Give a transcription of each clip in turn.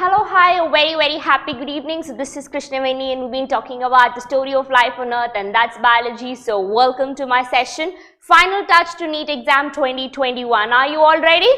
Hello, hi, a very happy good evening. So this is Krishna Ma'am and we've been talking about the story of life on earth, and that's biology. So welcome to my session, Final Touch to NEET Exam 2021. Are you all ready?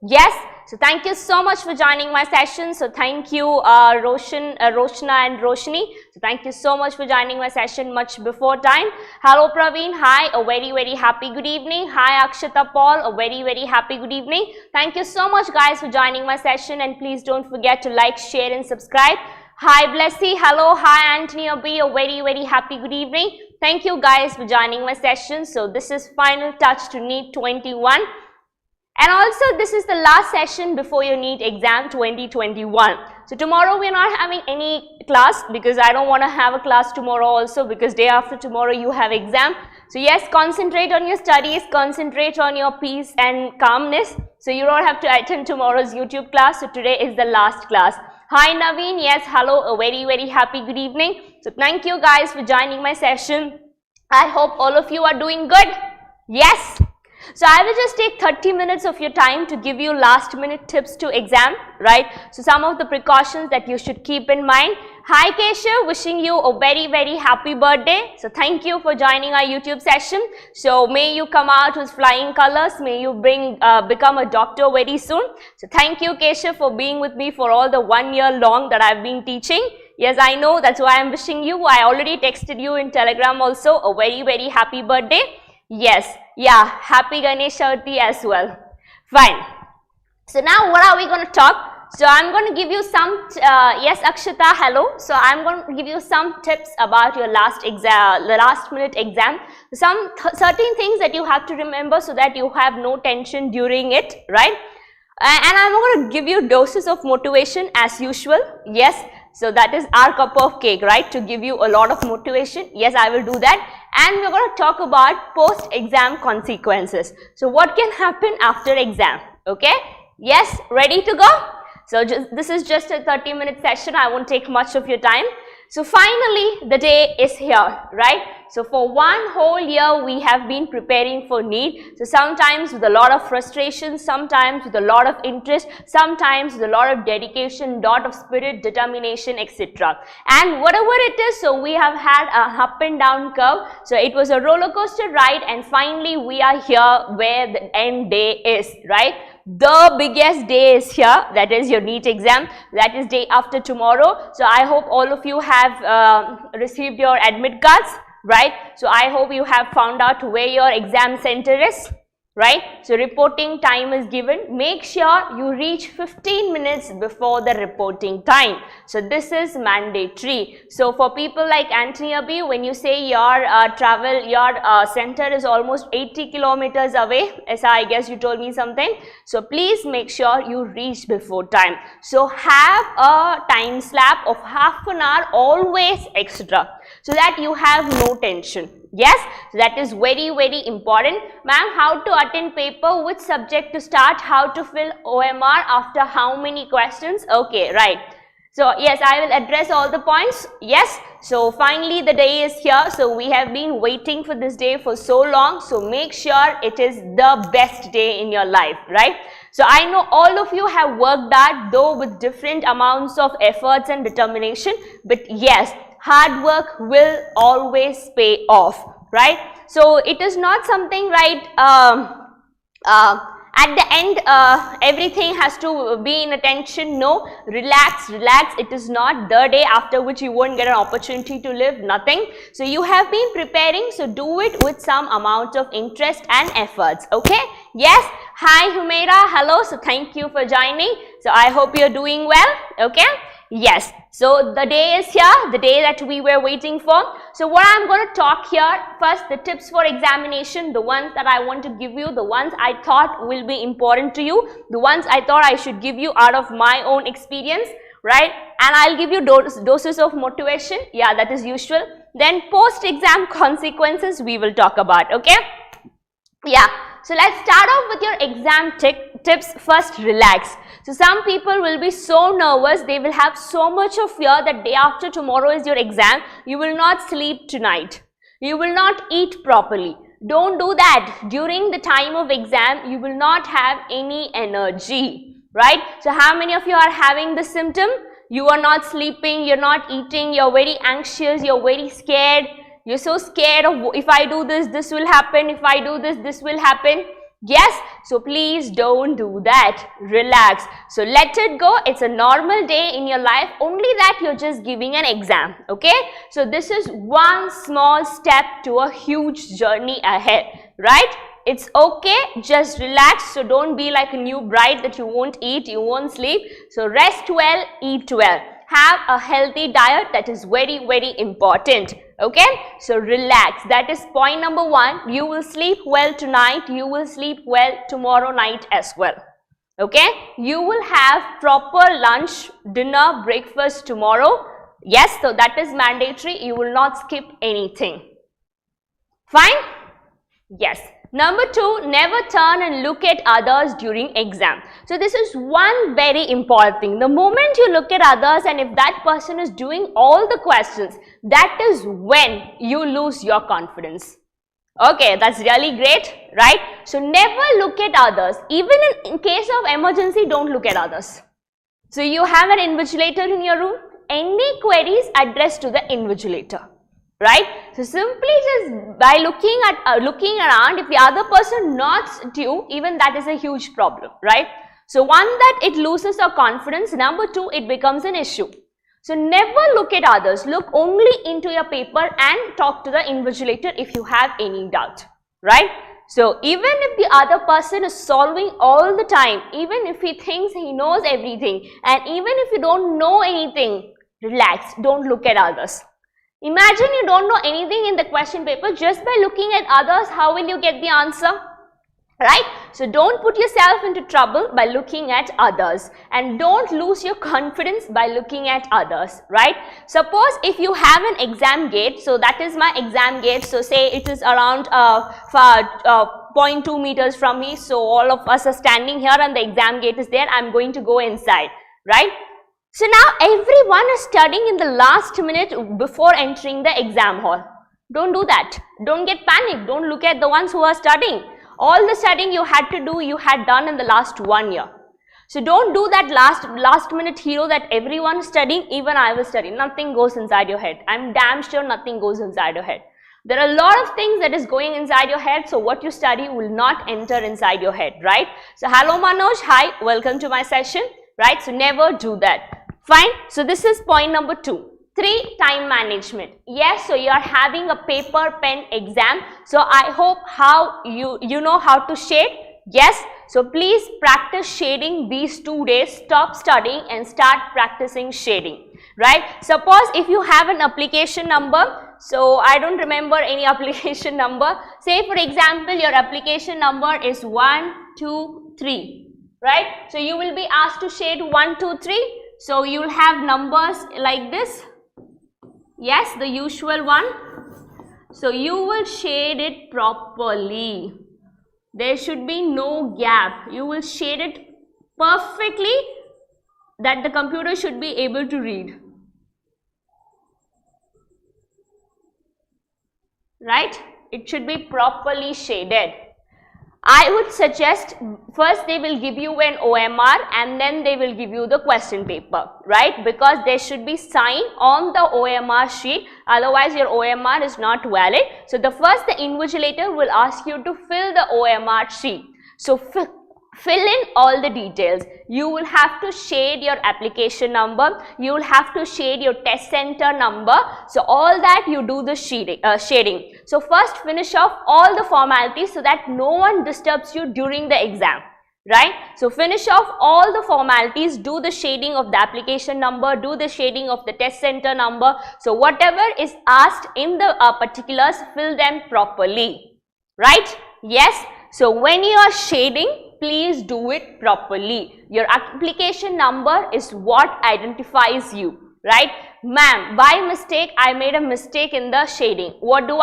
Yes? So thank you so much for joining my session. So thank you Roshna and Roshni. So thank you so much for joining my session much before time. Hello Praveen, hi, a very happy good evening. Hi Akshata Paul, a very happy good evening. Thank you so much guys for joining my session, and please don't forget to like, share and subscribe. Hi Blessy, hello, hi Anthony Abi, a very happy good evening. Thank you guys for joining my session. So this is Final Touch to NEET 21. And also this is the last session before your NEET exam 2021. So tomorrow we are not having any class because I don't want to have a class tomorrow also, because day after tomorrow you have exam. So yes, concentrate on your studies, concentrate on your peace and calmness. So you don't have to attend tomorrow's YouTube class. So today is the last class. Hi Naveen, yes, hello, a very happy good evening. So thank you guys for joining my session. I hope all of you are doing good. Yes. So I will just take 30 minutes of your time to give you last minute tips to exam, right? So some of the precautions that you should keep in mind. Hi Keshav, wishing you a very happy birthday. So thank you for joining our YouTube session. So may you come out with flying colors. May you become a doctor very soon. So thank you Keshav for being with me for all the 1 year long that I've been teaching. Yes, I know, that's why I'm wishing you. I already texted you in Telegram also a very happy birthday. Yes, yeah, happy Ganesh Chaturthi as well. Fine. So now what are we going to talk? So I'm going to give you some, yes Akshata, hello. So I'm going to give you some tips about your last minute exam. Some certain things that you have to remember so that you have no tension during it, right? And I'm going to give you doses of motivation as usual. Yes. So that is our cup of cake, right? To give you a lot of motivation. Yes, I will do that. And we're going to talk about post-exam consequences. So what can happen after exam? Okay? Yes, ready to go? So this is just a 30-minute session. I won't take much of your time. So finally, the day is here, right? So for 1 whole year, we have been preparing for NEET. So sometimes with a lot of frustration, sometimes with a lot of interest, sometimes with a lot of dedication, lot of spirit, determination, etc. And whatever it is, so we have had a up and down curve. So it was a roller coaster ride, and finally we are here where the end day is, right? The biggest day is here, that is your NEET exam, that is day after tomorrow. So I hope all of you have received your admit cards, right? So I hope you have found out where your exam center is, right? So reporting time is given. Make sure you reach 15 minutes before the reporting time. So this is mandatory. So for people like Anthony Abi, when you say your center is almost 80 kilometers away, as I guess you told me something. So please make sure you reach before time. So have a time slab of half an hour always extra, so that you have no tension. Yes, so that is very important. Ma'am, how to attend paper, which subject to start, how to fill OMR, after how many questions? Okay, right. So yes, I will address all the points. Yes, so finally the day is here. So we have been waiting for this day for so long. So make sure it is the best day in your life, right? So I know all of you have worked hard, though with different amounts of efforts and determination. But yes, hard work will always pay off, right? So it is not something, right, at the end everything has to be in attention. No, relax. It is not the day after which you won't get an opportunity to live, nothing. So you have been preparing, so do it with some amount of interest and efforts. Okay? Yes. Hi Humaira, hello. So thank you for joining. So I hope you're doing well. Okay? Yes, so the day is here, the day that we were waiting for. So what I'm going to talk here, first the tips for examination, the ones that I want to give you, the ones I thought will be important to you, the ones I thought I should give you out of my own experience, right? And I'll give you doses of motivation, yeah, that is usual. Then post-exam consequences we will talk about, okay? Yeah, so let's start off with your exam tips. First, relax. So some people will be so nervous, they will have so much of fear that day after tomorrow is your exam, you will not sleep tonight, you will not eat properly. Don't do that. During the time of exam, you will not have any energy. right? So how many of you are having this symptom? You are not sleeping, you're not eating, you're very anxious, you're very scared. You're so scared of if I do this, this will happen. If I do this, this will happen. Yes, so please don't do that. Relax. So let it go. It's a normal day in your life, only that you're just giving an exam. Okay, so this is one small step to a huge journey ahead, right? It's okay, just relax. So don't be like a new bride that you won't eat, you won't sleep. So rest well, eat well. Have a healthy diet, that is very, very important. Okay, so relax. That is point number 1. You will sleep well tonight, you will sleep well tomorrow night as well. Okay, you will have proper lunch, dinner, breakfast tomorrow. Yes, so that is mandatory. You will not skip anything. Fine? Yes. Number 2, never turn and look at others during exam. So this is one very important thing. The moment you look at others and if that person is doing all the questions, that is when you lose your confidence. Okay, that's really great, right? So never look at others. Even in case of emergency, don't look at others. So you have an invigilator in your room. Any queries addressed to the invigilator. Right? So simply just by looking around, if the other person nods at you, even that is a huge problem, right? So one, that it loses our confidence. Number 2, it becomes an issue. So never look at others. Look only into your paper and talk to the invigilator if you have any doubt, right? So even if the other person is solving all the time, even if he thinks he knows everything, and even if you don't know anything, relax, don't look at others. Imagine you don't know anything in the question paper. Just by looking at others, how will you get the answer? Right? So don't put yourself into trouble by looking at others, and don't lose your confidence by looking at others, right? Suppose if you have an exam gate, so that is my exam gate, so say it is around 0.2 meters from me, so all of us are standing here and the exam gate is there. I'm going to go inside, right? So now everyone is studying in the last minute before entering the exam hall. Don't do that. Don't get panicked. Don't look at the ones who are studying. All the studying you had to do, you had done in the last 1 year. So don't do that last minute hero that everyone is studying, even I will study. Nothing goes inside your head. I'm damn sure nothing goes inside your head. There are a lot of things that is going inside your head, so what you study will not enter inside your head, right? So hello Manoj, hi, welcome to my session, right? So never do that. Fine. So this is point number 2. 3, time management. Yes, so you are having a paper pen exam. So I hope how you know how to shade. Yes. So please practice shading these 2 days. Stop studying and start practicing shading. Right. Suppose if you have an application number. So I don't remember any application number. Say for example, your application number is 1, 2, 3. Right. So you will be asked to shade 1, 2, 3. So you will have numbers like this. Yes, the usual one. So you will shade it properly. There should be no gap. You will shade it perfectly that the computer should be able to read. Right? It should be properly shaded. I would suggest first they will give you an OMR and then they will give you the question paper, right? Because there should be sign on the OMR sheet, otherwise your OMR is not valid. So the invigilator will ask you to fill the OMR sheet. So fill in all the details. You will have to shade your application number, you will have to shade your test center number. So all that you do the shading. So first finish off all the formalities so that no one disturbs you during the exam, right? So finish off all the formalities, do the shading of the application number, do the shading of the test center number. So whatever is asked in the particulars, fill them properly, right? Yes. So when you are shading, please do it properly. Your application number is what identifies you, right? Ma'am, by mistake, I made a mistake in the shading. What do?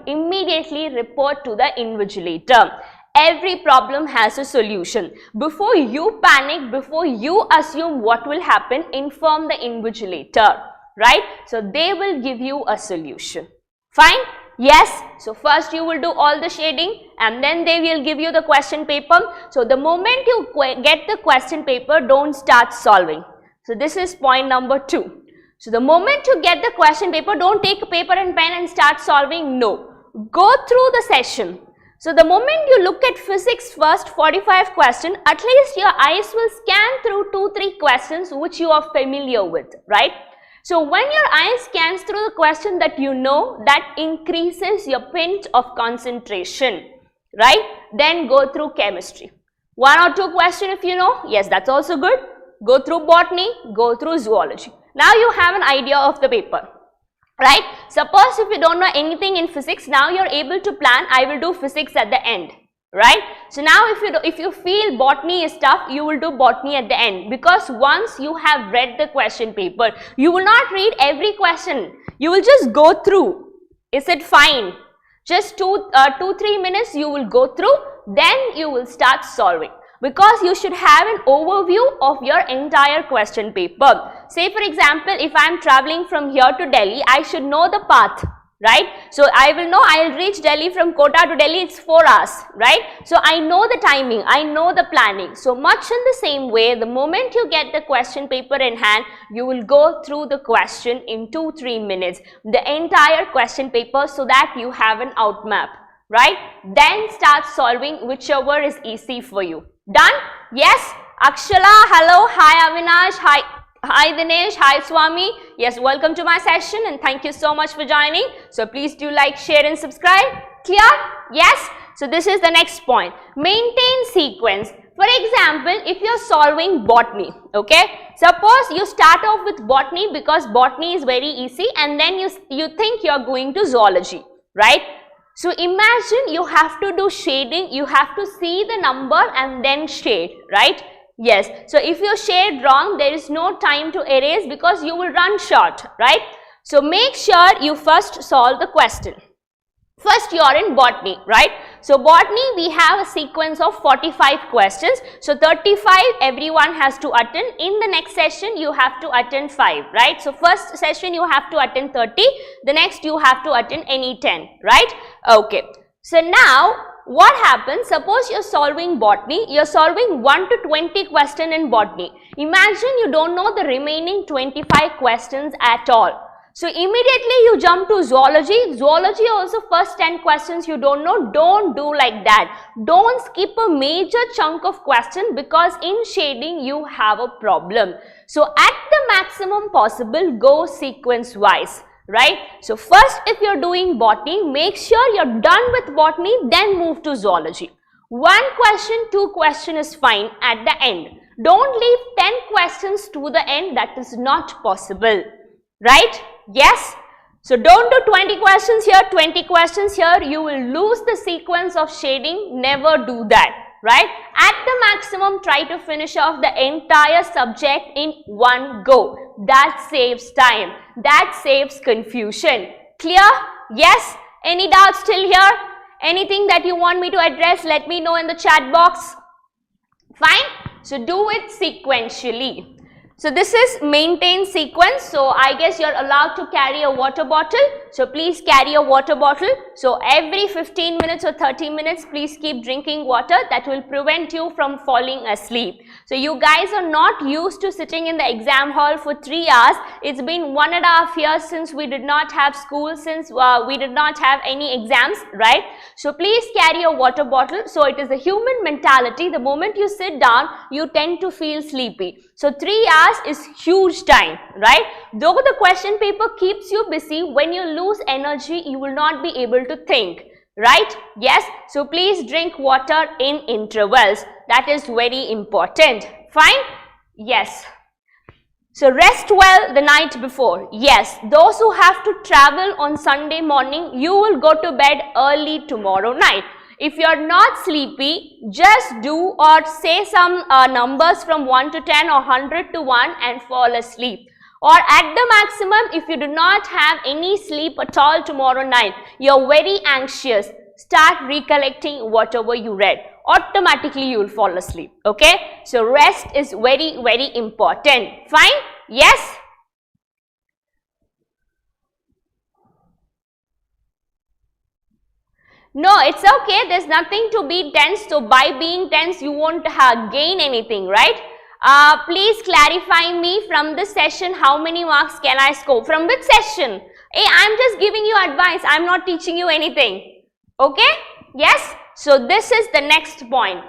Immediately report to the invigilator. Every problem has a solution. Before you panic, before you assume what will happen, inform the invigilator, right? So they will give you a solution. Fine? Yes, so first you will do all the shading and then they will give you the question paper. So the moment you get the question paper, don't start solving. So this is point number 2. So the moment you get the question paper, don't take a paper and pen and start solving. No, go through the session. So the moment you look at physics first 45 question, at least your eyes will scan through 2-3 questions which you are familiar with, right? So when your eye scans through the question that you know, that increases your pinch of concentration, right? Then go through chemistry. 1 or 2 questions if you know, yes, that's also good. Go through botany, go through zoology. Now you have an idea of the paper, right? Suppose if you don't know anything in physics, now you're able to plan, I will do physics at the end, right? So now if you feel botany is tough, you will do botany at the end, because once you have read the question paper, you will not read every question, you will just go through. Is it fine? Just 2-3 minutes you will go through, then you will start solving, because you should have an overview of your entire question paper. Say for example, if I am traveling from here to Delhi, I should know the path, right? So I will know I will reach Delhi from Kota to Delhi, it's 4 hours, right? So I know the timing, I know the planning. So much in the same way, the moment you get the question paper in hand, you will go through the question in 2-3 minutes, the entire question paper, so that you have an out map, right? Then start solving whichever is easy for you. Done? Yes? Akshala, hello, hi Avinash, hi Dinesh, hi Swami. Yes, welcome to my session and thank you so much for joining. So please do like, share and subscribe. Clear? Yes? So this is the next point. Maintain sequence. For example, if you are solving botany, okay? Suppose you start off with botany because botany is very easy, and then you think you are going to zoology, right? So imagine you have to do shading, you have to see the number and then shade, right? Yes, so if you shade wrong, there is no time to erase because you will run short, right? So make sure you first solve the question. First you are in botany, right? So botany, we have a sequence of 45 questions. So 35 everyone has to attend. In the next session you have to attend 5, right? So first session you have to attend 30. The next you have to attend any 10, right? Okay. So now what happens? Suppose you're solving botany. You're solving 1 to 20 questions in botany. Imagine you don't know the remaining 25 questions at all. So immediately you jump to zoology. Zoology also first 10 questions you don't know. Don't do like that. Don't skip a major chunk of question, because in shading you have a problem. So at the maximum possible, go sequence wise, right? So first if you're doing botany, make sure you're done with botany, then move to zoology. 1 question, 2 questions is fine at the end. Don't leave 10 questions to the end. That is not possible, right? Yes, so don't do 20 questions here, 20 questions here, you will lose the sequence of shading. Never do that, right? At the maximum, try to finish off the entire subject in one go. That saves time, that saves confusion. Clear? Yes? Any doubts till here? Anything that you want me to address, let me know in the chat box. Fine? So do it sequentially. So this is maintain sequence. So I guess you're allowed to carry a water bottle. So please carry a water bottle. So every 15 minutes or 30 minutes, please keep drinking water. That will prevent you from falling asleep. So you guys are not used to sitting in the exam hall for 3 hours. It's been 1.5 years since we did not have school, since we did not have any exams, right? So please carry a water bottle. So it is a human mentality. The moment you sit down, you tend to feel sleepy. So 3 hours is huge time, right? Though the question paper keeps you busy, when you lose energy, you will not be able to think, right? Yes, so please drink water in intervals. That is very important. Fine? Yes. So rest well the night before. Yes, those who have to travel on Sunday morning, you will go to bed early tomorrow night. If you are not sleepy, just do or say some numbers from 1 to 10 or 100 to 1 and fall asleep. Or at the maximum, if you do not have any sleep at all tomorrow night, you are very anxious, start recollecting whatever you read. Automatically you will fall asleep. Okay? So rest is very, very important. Fine? Yes? No, it's okay. There's nothing to be tense. So by being tense, you won't gain anything, right? Please clarify me from this session, how many marks can I score? From which session? Hey, I'm just giving you advice. I'm not teaching you anything. Okay? Yes? So this is the next point.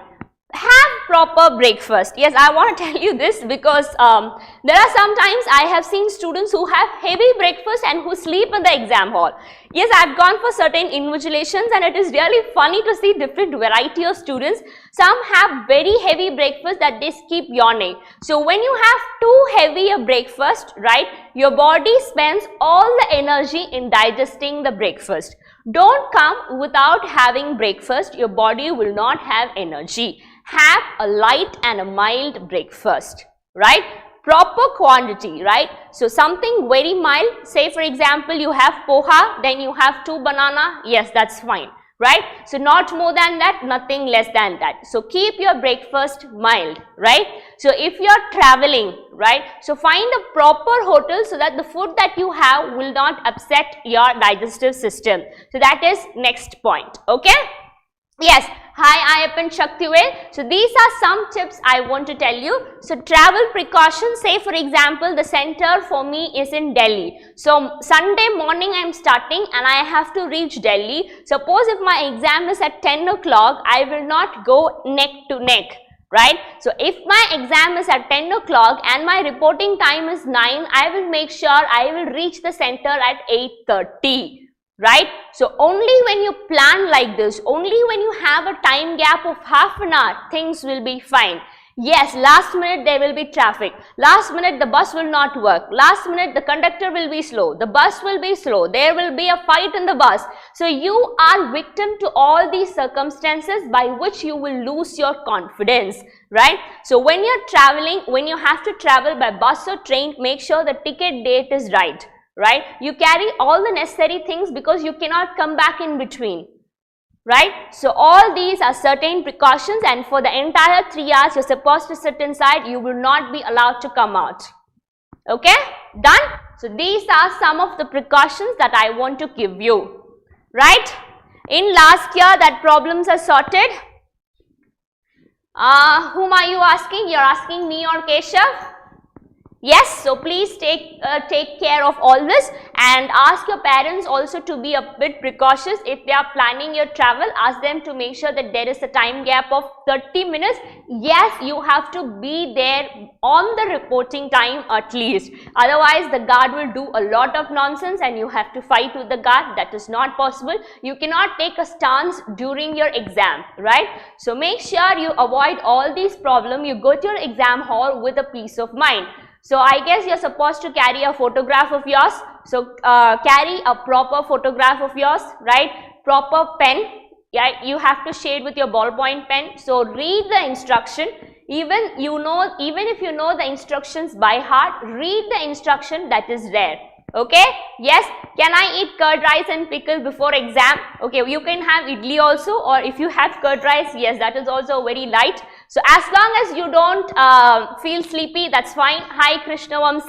Have proper breakfast. Yes, I want to tell you this because there are sometimes I have seen students who have heavy breakfast and who sleep in the exam hall. Yes, I've gone for certain invigilations and it is really funny to see different variety of students. Some have very heavy breakfast that they keep yawning. So when you have too heavy a breakfast, right, your body spends all the energy in digesting the breakfast. Don't come without having breakfast. Your body will not have energy. Have a light and a mild breakfast, right? Proper quantity, right? So something very mild, say for example, you have poha, then you have 2 banana, yes, that's fine, right? So not more than that, nothing less than that. So keep your breakfast mild, right? So if you are traveling, right, so find a proper hotel so that the food that you have will not upset your digestive system. So that is next point, okay? Yes, hi Ayappan Shaktivel. So these are some tips I want to tell you. So travel precautions, say for example, the center for me is in Delhi. So Sunday morning I am starting and I have to reach Delhi. Suppose if my exam is at 10 o'clock, I will not go neck to neck, right? So if my exam is at 10 o'clock and my reporting time is 9, I will make sure I will reach the center at 8:30. Right? So only when you plan like this, only when you have a time gap of half an hour, things will be fine. Yes, last minute there will be traffic. Last minute the bus will not work. Last minute the conductor will be slow. The bus will be slow. There will be a fight in the bus. So you are victim to all these circumstances by which you will lose your confidence. Right? So when you're traveling, when you have to travel by bus or train, make sure the ticket date is right. Right? You carry all the necessary things because you cannot come back in between. Right? So all these are certain precautions and for the entire 3 hours you're supposed to sit inside, you will not be allowed to come out. Okay? Done? So these are some of the precautions that I want to give you. Right? In last year that problems are sorted. Whom are you asking? You're asking me or Keshav? Yes, so please take care of all this and ask your parents also to be a bit precautious. If they are planning your travel, ask them to make sure that there is a time gap of 30 minutes. Yes, you have to be there on the reporting time at least. Otherwise, the guard will do a lot of nonsense and you have to fight with the guard. That is not possible. You cannot take a stance during your exam, right? So make sure you avoid all these problems. You go to your exam hall with a peace of mind. So I guess you're supposed to carry a photograph of yours. So carry a proper photograph of yours, right? Proper pen. Yeah, you have to shade with your ballpoint pen. So read the instruction. Even if you know the instructions by heart, read the instruction, that is rare. Okay? Yes. Can I eat curd rice and pickle before exam? Okay, you can have idli also, or if you have curd rice, yes, that is also very light. So as long as you don't feel sleepy, that's fine. Hi Krishna Ma'am.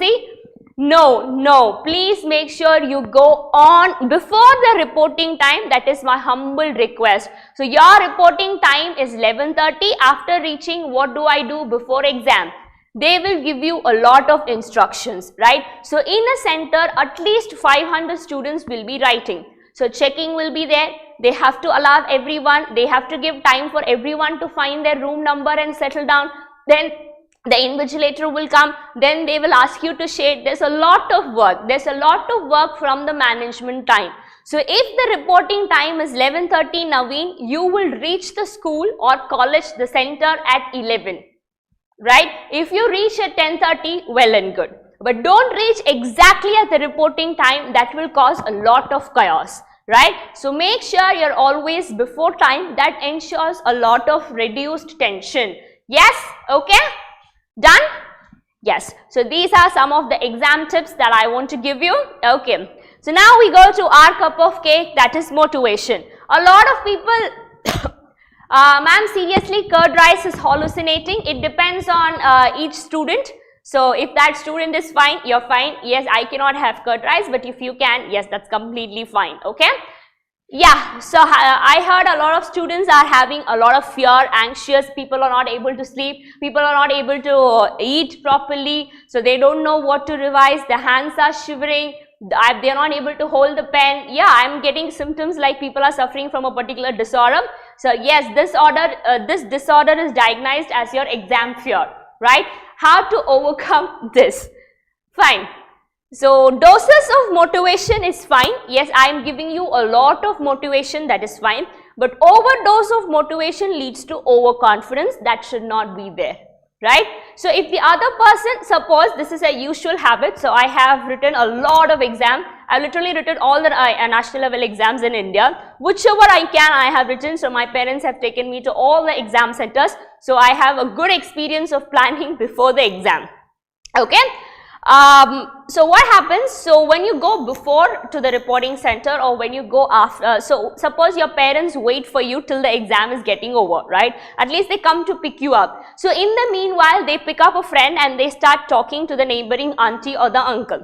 No, please make sure you go on before the reporting time. That is my humble request. So your reporting time is 11:30. After reaching, what do I do before exam? They will give you a lot of instructions, right? So in a center, at least 500 students will be writing. So checking will be there. They have to allow everyone, they have to give time for everyone to find their room number and settle down. Then the invigilator will come, then they will ask you to shade. There's a lot of work. There's a lot of work from the management time. So if the reporting time is 11:30, Naveen, you will reach the school or college, the center at 11. Right? If you reach at 10:30, well and good. But don't reach exactly at the reporting time. That will cause a lot of chaos. Right? So make sure you're always before time. That ensures a lot of reduced tension. Yes? Okay? Done? Yes. So these are some of the exam tips that I want to give you. Okay. So now we go to our cup of cake, that is motivation. A lot of people, ma'am, seriously, curd rice is hallucinating. It depends on each student. So if that student is fine, you're fine. Yes, I cannot have curd rice, but if you can, yes, that's completely fine. Okay. Yeah, so I heard a lot of students are having a lot of fear, anxious, people are not able to sleep, people are not able to eat properly, so they don't know what to revise, their hands are shivering, they are not able to hold the pen. Yeah, I am getting symptoms like people are suffering from a particular disorder. So yes, this disorder is diagnosed as your exam fear, right? How to overcome this? Fine. So doses of motivation is fine. Yes, I am giving you a lot of motivation, that is fine. But overdose of motivation leads to overconfidence. That should not be there, right? So if the other person, suppose this is a usual habit. So I have written a lot of exams. I've literally written all the national level exams in India. Whichever I can, I have written. So my parents have taken me to all the exam centers. So I have a good experience of planning before the exam. Okay. So what happens? So when you go before to the reporting center or when you go after, so suppose your parents wait for you till the exam is getting over, right? At least they come to pick you up. So in the meanwhile, they pick up a friend and they start talking to the neighboring auntie or the uncle.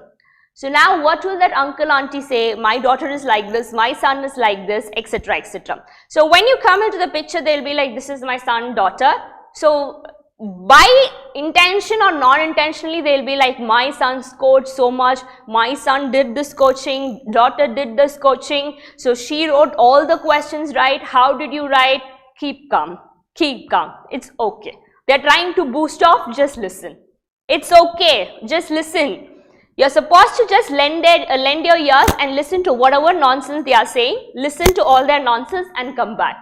So now what will that uncle, auntie say? My daughter is like this, my son is like this, etc., etc. So when you come into the picture, they'll be like, this is my son, daughter. So by intention or non-intentionally, they'll be like, my son scored so much, my son did this coaching, daughter did this coaching, so she wrote all the questions right, how did you write? Keep calm, it's okay. They're trying to boost off, just listen. It's okay, just listen. You're supposed to just lend your ears and listen to whatever nonsense they are saying, listen to all their nonsense and come back.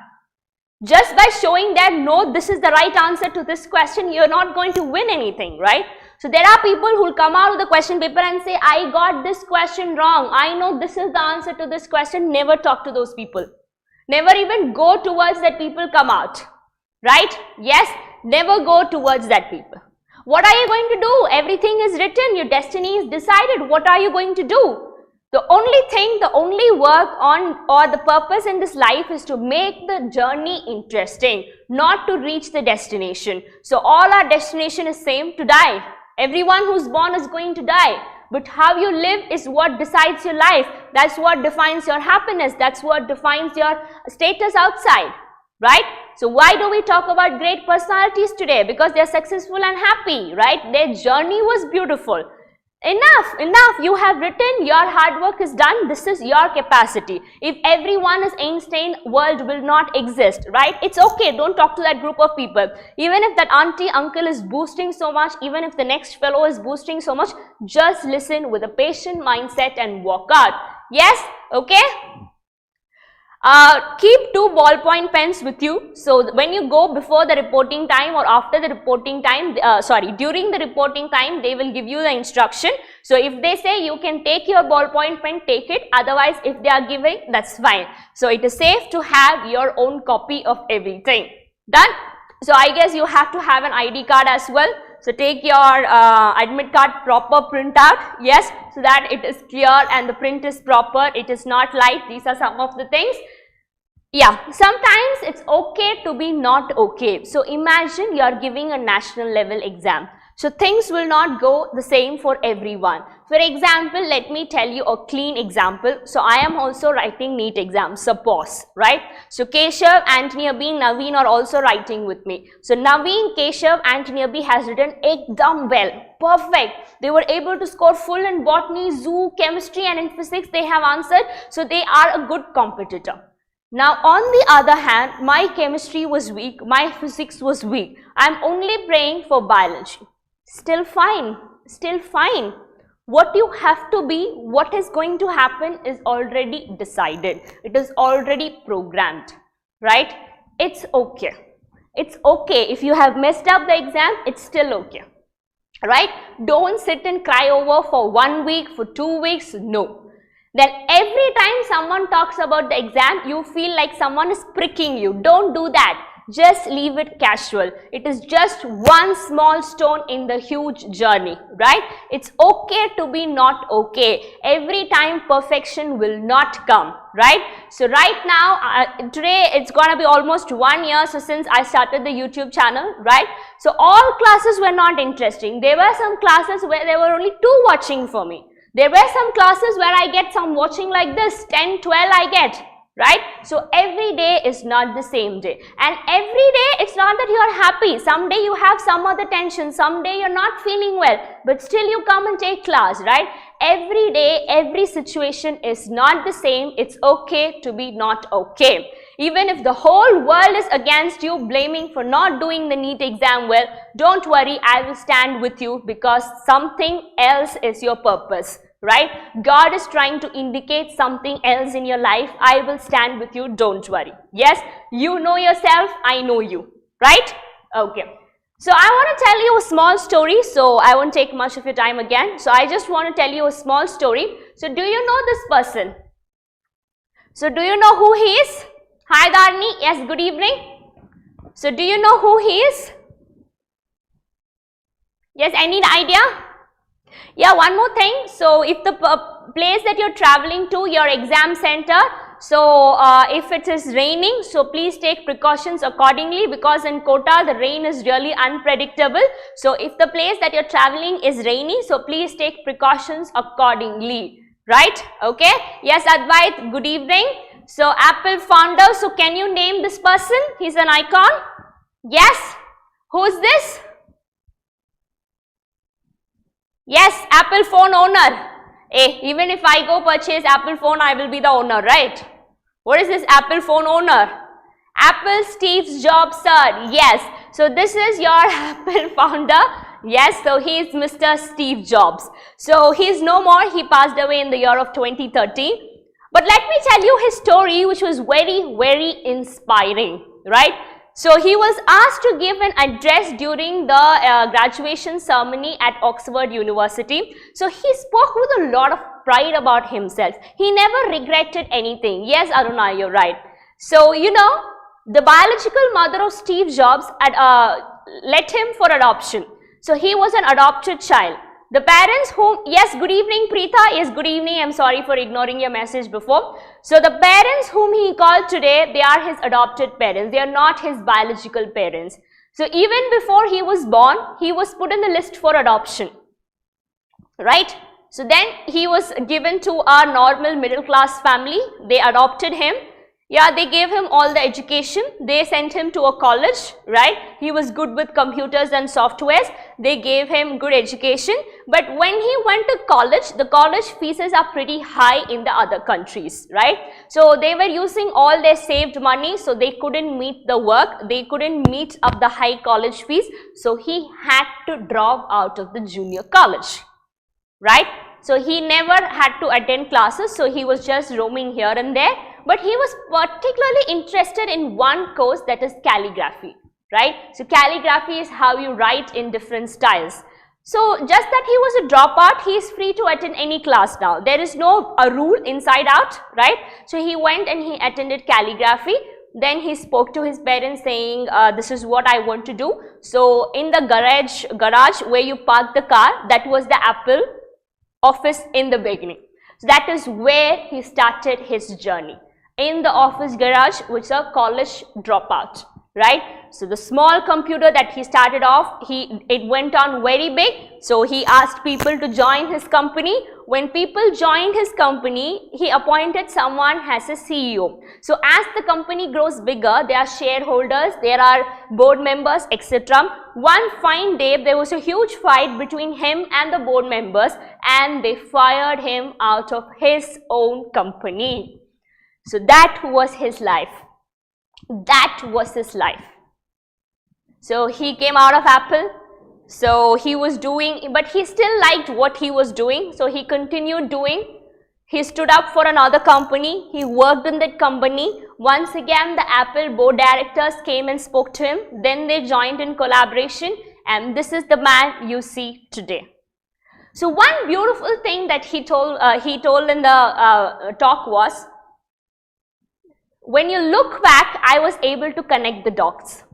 Just by showing that, no, this is the right answer to this question, you're not going to win anything, right? So there are people who will come out of the question paper and say, I got this question wrong. I know this is the answer to this question. Never talk to those people. Never even go towards that people come out, right? Yes, never go towards that people. What are you going to do? Everything is written. Your destiny is decided. What are you going to do? The only thing, the only work on or the purpose in this life is to make the journey interesting, not to reach the destination. So all our destination is same, to die. Everyone who's born is going to die. But how you live is what decides your life. That's what defines your happiness. That's what defines your status outside, right? So why do we talk about great personalities today? Because they're successful and happy, right? Their journey was beautiful. Enough, you have written, your hard work is done, this is your capacity. If everyone is Einstein, world will not exist, right? It's okay, don't talk to that group of people. Even if that auntie, uncle is boosting so much, even if the next fellow is boosting so much, just listen with a patient mindset and walk out. Yes, okay? Keep 2 ballpoint pens with you. So when you go before the reporting time or after the reporting time, during the reporting time, they will give you the instruction. So if they say you can take your ballpoint pen, take it. Otherwise, if they are giving, that's fine. So it is safe to have your own copy of everything. Done? So I guess you have to have an ID card as well. So take your admit card proper printout, yes, so that it is clear and the print is proper, it is not light. These are some of the things. Yeah, sometimes it's okay to be not okay. So imagine you are giving a national level exam. So things will not go the same for everyone. For example, let me tell you a clean example. So I am also writing NEET exam, suppose, right? So Keshav, Anthony Abhi, Naveen are also writing with me. So Naveen, Keshav, Anthony Abhi has written ekdam well, perfect. They were able to score full in botany, zoo, chemistry and in physics they have answered. So they are a good competitor. Now on the other hand, my chemistry was weak, my physics was weak. I am only praying for biology. Still fine, still fine. What you have to be, what is going to happen is already decided. It is already programmed, right? It's okay. It's okay. If you have messed up the exam, it's still okay, right? Don't sit and cry over for 1 week, for 2 weeks, no. Then every time someone talks about the exam, you feel like someone is pricking you. Don't do that. Just leave it casual. It is just one small stone in the huge journey, right? It's okay to be not okay. Every time perfection will not come, right? So right now, today it's gonna be almost 1 year since I started the YouTube channel, right? So all classes were not interesting. There were some classes where there were only 2 watching for me. There were some classes where I get some watching like this, 10, 12 I get. right? So every day is not the same day, and every day it's not that you are happy. Someday you have some other tension, someday you're not feeling well, but still you come and take class, right? Every day, every situation is not the same. It's okay to be not okay. Even if the whole world is against you, blaming for not doing the NEET exam well, don't worry, I will stand with you, because something else is your purpose. Right? God is trying to indicate something else in your life. I will stand with you, don't worry. Yes, you know yourself, I know you. Right? Okay. So I want to tell you a small story, so I won't take much of your time again. So I just want to tell you a small story. So do you know this person? So do you know who he is? Hi Dharni, yes, good evening. So do you know who he is? Yes, any idea? Yeah, one more thing. So if the place that you're traveling to, your exam center, so if it is raining, so please take precautions accordingly, because in Kota the rain is really unpredictable. So if the place that you're traveling is rainy, so please take precautions accordingly, right? Okay. Yes, Advait, good evening. So Apple founder, so can you name this person? He's an icon. Yes. Who's this? Yes, Apple phone owner. Hey, even if I go purchase Apple phone, I will be the owner, right? What is this Apple phone owner? Apple Steve Jobs, sir. Yes. So this is your Apple founder. Yes, so he is Mr. Steve Jobs. So he is no more. He passed away in the year of 2013. But let me tell you his story, which was very, very inspiring, right? So he was asked to give an address during the graduation ceremony at Oxford University. So he spoke with a lot of pride about himself. He never regretted anything. Yes, Aruna, you're right. So, you know, the biological mother of Steve Jobs had let him for adoption. So he was an adopted child. The parents whom, yes, good evening Preetha, yes, good evening, I'm sorry for ignoring your message before. So the parents whom he called today, they are his adopted parents, they are not his biological parents. So even before he was born, he was put in the list for adoption, right? So then he was given to a normal middle class family, they adopted him. Yeah, they gave him all the education, they sent him to a college, right? He was good with computers and softwares, they gave him good education. But when he went to college, the college fees are pretty high in the other countries, right? So they were using all their saved money, so they couldn't meet the work, they couldn't meet up the high college fees. So he had to drop out of the junior college, right? So he never had to attend classes, so he was just roaming here and there. But he was particularly interested in one course, that is calligraphy, right? So calligraphy is how you write in different styles. So just that he was a dropout, he is free to attend any class now. There is no rule inside out, right? So he went and he attended calligraphy. Then he spoke to his parents saying, this is what I want to do. So in the garage where you park the car, that was the Apple office in the beginning. So that is where he started his journey. In the office garage, which is a college dropout, right? So the small computer that he started off, it went on very big. So he asked people to join his company. When people joined his company, he appointed someone as a CEO. So as the company grows bigger, there are shareholders, there are board members, etc. One fine day, there was a huge fight between him and the board members, and they fired him out of his own company. So that was his life. That was his life. So he came out of Apple. So he was doing, but he still liked what he was doing. So he continued doing. He stood up for another company. He worked in that company. Once again, the Apple board directors came and spoke to him. Then they joined in collaboration. And this is the man you see today. So one beautiful thing that he told in the talk was, when you look back, I was able to connect the dots,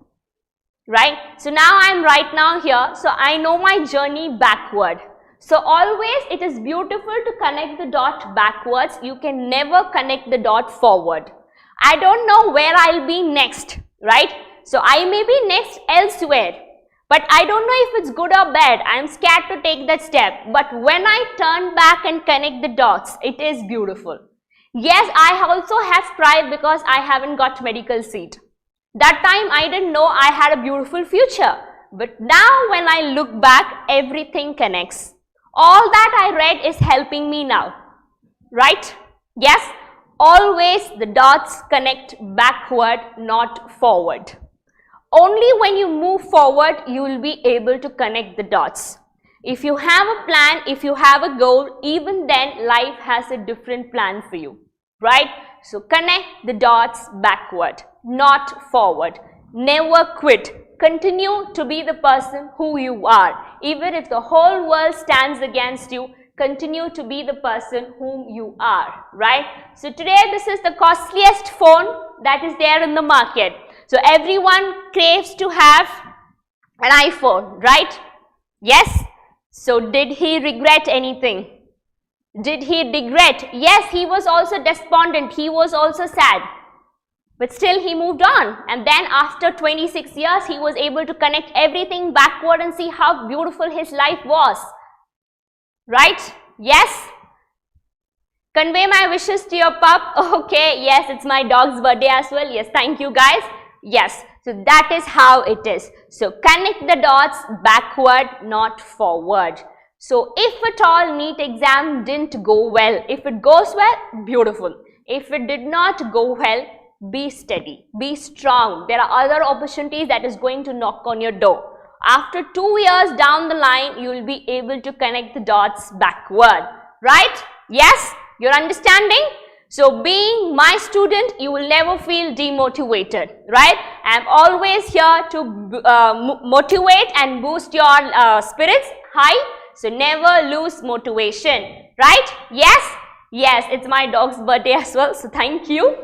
right? So now I'm right now here, so I know my journey backward. So always it is beautiful to connect the dot backwards. You can never connect the dot forward. I don't know where I'll be next, right? So I may be next elsewhere, but I don't know if it's good or bad. I'm scared to take that step. But when I turn back and connect the dots, it is beautiful. Yes, I also have cried because I haven't got medical seat. That time I didn't know I had a beautiful future. But now when I look back, everything connects. All that I read is helping me now. Right? Yes, always the dots connect backward, not forward. Only when you move forward, you will be able to connect the dots. If you have a plan, if you have a goal, even then life has a different plan for you, right? So connect the dots backward, not forward. Never quit. Continue to be the person who you are. Even if the whole world stands against you, continue to be the person whom you are, right? So today this is the costliest phone that is there in the market. So everyone craves to have an iPhone, right? Yes. So did he regret anything? Did he regret? Yes, he was also despondent. He was also sad. But still he moved on. And then after 26 years, he was able to connect everything backward and see how beautiful his life was. Right? Yes? Convey my wishes to your pup. Okay, yes, it's my dog's birthday as well. Yes, thank you guys. Yes, so that is how it is. So connect the dots backward, not forward. So if at all NEET exam didn't go well, if it goes well, beautiful. If it did not go well, be steady, be strong. There are other opportunities that is going to knock on your door. After 2 years down the line, you will be able to connect the dots backward, right? Yes, you're understanding? So being my student, you will never feel demotivated, right? I'm always here to motivate and boost your spirits high. So never lose motivation, right? Yes? Yes, it's my dog's birthday as well. So thank you.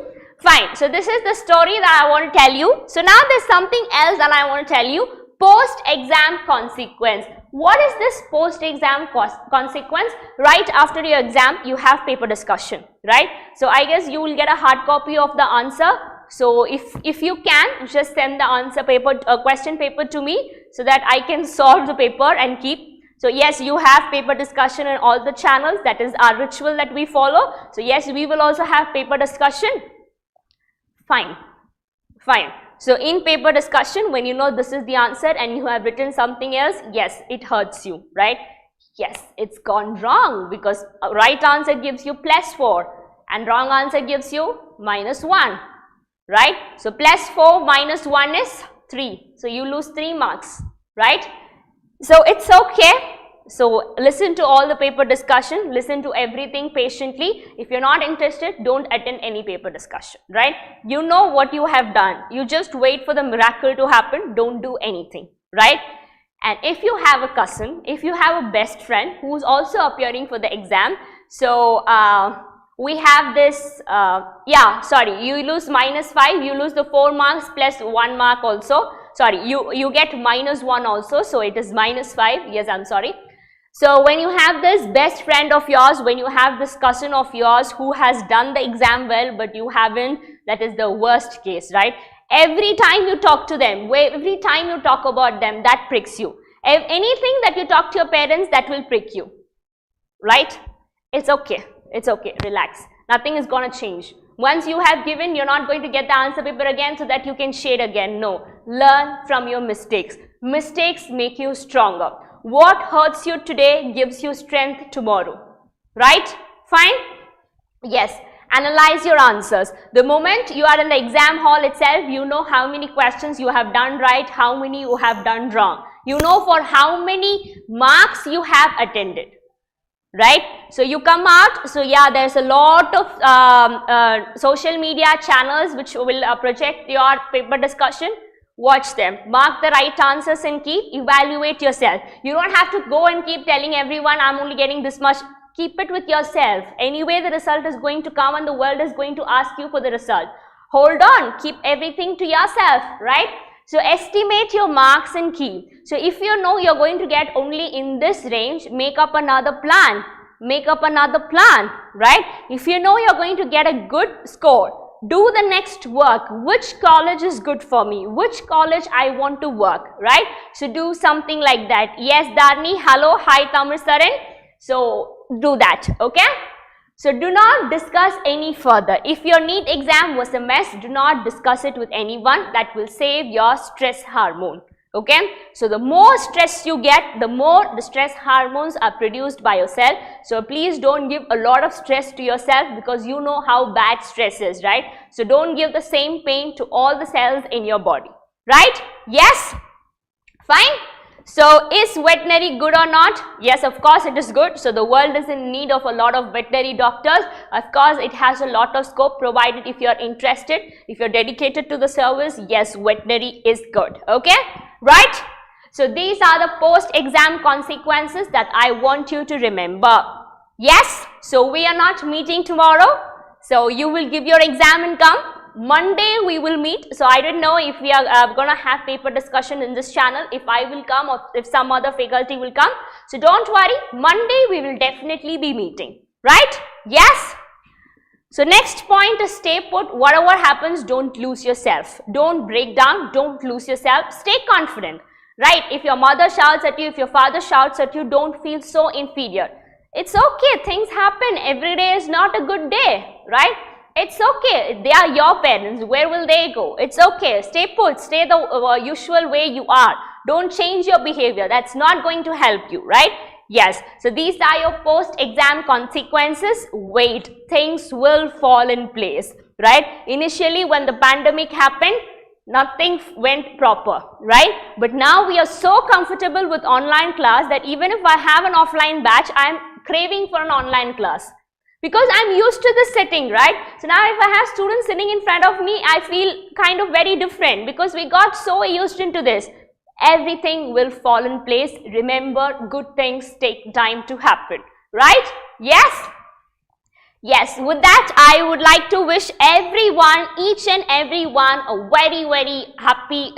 Fine. So this is the story that I want to tell you. So now there's something else that I want to tell you. Post-exam consequence. What is this post-exam consequence? Right after your exam, you have paper discussion, right? So I guess you will get a hard copy of the answer. So if you can, just send the answer paper, question paper to me so that I can solve the paper and keep. So yes, you have paper discussion in all the channels. That is our ritual that we follow. So yes, we will also have paper discussion. Fine. Fine. So in paper discussion, when you know this is the answer and you have written something else, yes, it hurts you, right? Yes, it's gone wrong because right answer gives you +4 and wrong answer gives you -1, right? So +4 -1 is 3. So you lose 3 marks, right? So it's okay. So listen to all the paper discussion, listen to everything patiently. If you're not interested, don't attend any paper discussion, right? You know what you have done. You just wait for the miracle to happen. Don't do anything, right? And if you have a cousin, if you have a best friend who's also appearing for the exam, so we have this, you lose -5, you lose the 4 marks plus 1 mark also. Sorry, you get -1 also, so it is -5. Yes, I'm sorry. So when you have this best friend of yours, when you have this cousin of yours who has done the exam well, but you haven't, that is the worst case, right? Every time you talk to them, every time you talk about them, that pricks you. Anything that you talk to your parents, that will prick you, right? It's okay. It's okay. Relax. Nothing is going to change. Once you have given, you're not going to get the answer paper again so that you can shade again. No. Learn from your mistakes. Mistakes make you stronger. What hurts you today gives you strength tomorrow, right? Fine? Yes. Analyze your answers. The moment you are in the exam hall itself, you know how many questions you have done right, how many you have done wrong. You know for how many marks you have attended, right? So you come out, so yeah, there's a lot of social media channels which will project your paper discussion. Watch them, mark the right answers and keep, evaluate yourself. You don't have to go and keep telling everyone, I'm only getting this much. Keep it with yourself. Anyway, the result is going to come and the world is going to ask you for the result. Hold on, keep everything to yourself, right? So estimate your marks and keep. So if you know you're going to get only in this range, make up another plan. Make up another plan, right? If you know you're going to get a good score, do the next work. Which college is good for me? Which college I want to work, right? So do something like that. Yes, Dharni, hello, hi Tamil Saran. So do that, okay? So do not discuss any further. If your NEET exam was a mess, do not discuss it with anyone. That will save your stress hormone. Okay, so the more stress you get, the more the stress hormones are produced by yourself. So please don't give a lot of stress to yourself, because you know how bad stress is, right? So don't give the same pain to all the cells in your body, right? Yes? Fine? So is veterinary good or not? Yes, of course it is good. So the world is in need of a lot of veterinary doctors. Of course it has a lot of scope, provided if you are interested, if you are dedicated to the service. Yes, veterinary is good. Okay, right? So these are the post-exam consequences that I want you to remember. Yes, so we are not meeting tomorrow. So you will give your exam and come. Monday we will meet. So I don't know if we are going to have paper discussion in this channel, if I will come or if some other faculty will come. So don't worry, Monday we will definitely be meeting, right? Yes? So next point is stay put. Whatever happens, don't lose yourself. Don't break down, don't lose yourself. Stay confident, right? If your mother shouts at you, if your father shouts at you, don't feel so inferior. It's okay, things happen. Every day is not a good day, right? It's okay. They are your parents. Where will they go? It's okay. Stay put. Stay the usual way you are. Don't change your behavior. That's not going to help you, right? Yes. So these are your post-exam consequences. Wait. Things will fall in place, right? Initially, when the pandemic happened, nothing went proper, right? But now we are so comfortable with online class that even if I have an offline batch, I am craving for an online class. Because I'm used to this setting, right? So now if I have students sitting in front of me, I feel kind of very different, because we got so used into this. Everything will fall in place. Remember, good things take time to happen, right? Yes? Yes, with that, I would like to wish everyone, each and everyone, a very, very happy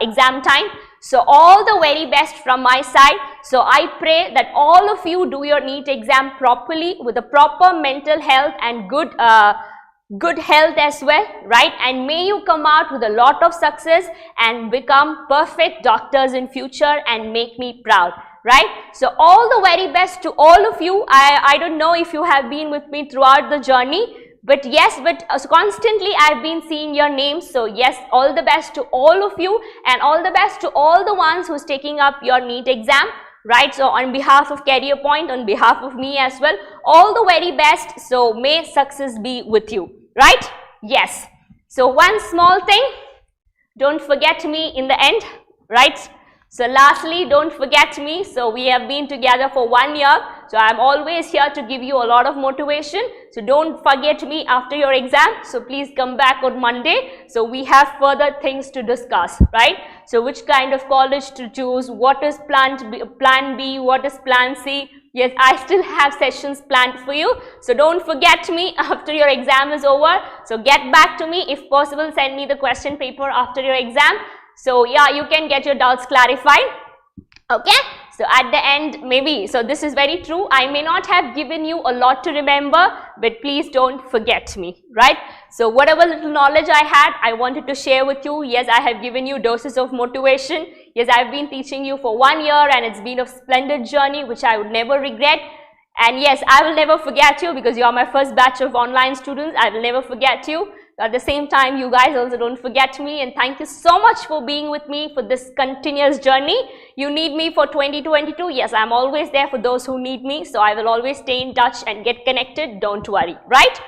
exam time. So all the very best from my side. So I pray that all of you do your NEET exam properly, with a proper mental health and good health as well, right? And may you come out with a lot of success and become perfect doctors in future and make me proud, right? So all the very best to all of you. I don't know if you have been with me throughout the journey, but yes, constantly I've been seeing your names. So yes, all the best to all of you, and all the best to all the ones who's taking up your NEET exam, right? So on behalf of Career Point, on behalf of me as well, all the very best. So may success be with you, right? Yes. So one small thing, don't forget me in the end, right? So lastly, don't forget me. So we have been together for 1 year. So I'm always here to give you a lot of motivation. So don't forget me after your exam. So please come back on Monday. So we have further things to discuss, right? So which kind of college to choose, what is plan B, what is plan C. Yes, I still have sessions planned for you. So don't forget me after your exam is over. So get back to me. If possible, send me the question paper after your exam. So yeah, you can get your doubts clarified. Okay, so at the end, maybe, so this is very true, I may not have given you a lot to remember, but please don't forget me, right? So whatever little knowledge I had, I wanted to share with you. Yes, I have given you doses of motivation. Yes, I've been teaching you for 1 year, and it's been a splendid journey which I would never regret. And yes, I will never forget you, because you are my first batch of online students. I will never forget you. At the same time, you guys also don't forget me, and thank you so much for being with me for this continuous journey. You need me for 2022. Yes, I'm always there for those who need me. So I will always stay in touch and get connected. Don't worry, right?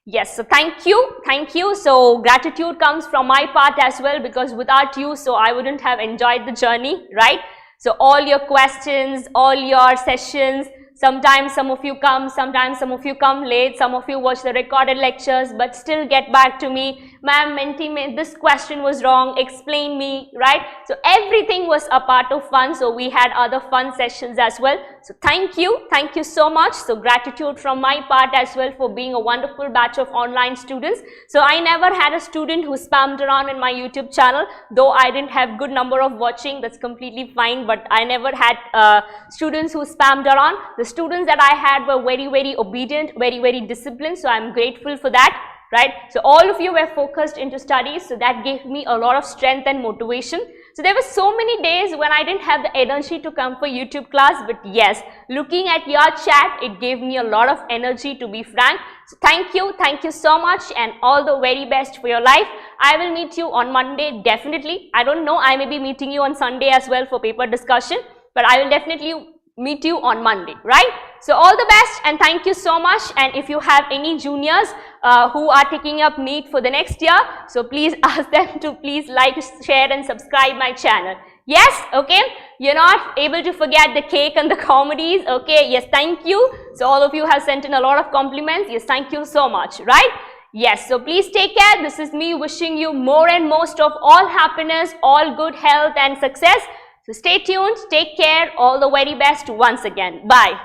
Yes, so thank you. Thank you. So gratitude comes from my part as well, because without you, so I wouldn't have enjoyed the journey, right? So all your questions, all your sessions, sometimes some of you come, sometimes some of you come late, some of you watch the recorded lectures, but still get back to me. Ma'am, mentee, this question was wrong, explain me, right? So everything was a part of fun. So we had other fun sessions as well. So thank you so much. So gratitude from my part as well for being a wonderful batch of online students. So I never had a student who spammed around in my YouTube channel, though I didn't have good number of watching, that's completely fine, but I never had students who spammed around. The students that I had were very, very obedient, very, very disciplined. So I'm grateful for that, right? So all of you were focused into studies. So that gave me a lot of strength and motivation. So there were so many days when I didn't have the energy to come for YouTube class, but yes, looking at your chat, it gave me a lot of energy, to be frank. So thank you so much, and all the very best for your life. I will meet you on Monday, definitely. I don't know, I may be meeting you on Sunday as well for paper discussion, but I will definitely meet you on Monday, right? So all the best, and thank you so much. And if you have any juniors who are taking up NEET for the next year, so please ask them to please like, share and subscribe my channel. Yes, okay, you're not able to forget the cake and the comedies, okay? Yes, thank you. So all of you have sent in a lot of compliments. Yes, thank you so much, right? Yes, so please take care. This is me wishing you more and most of all happiness, all good health and success. So stay tuned, take care, all the very best once again. Bye.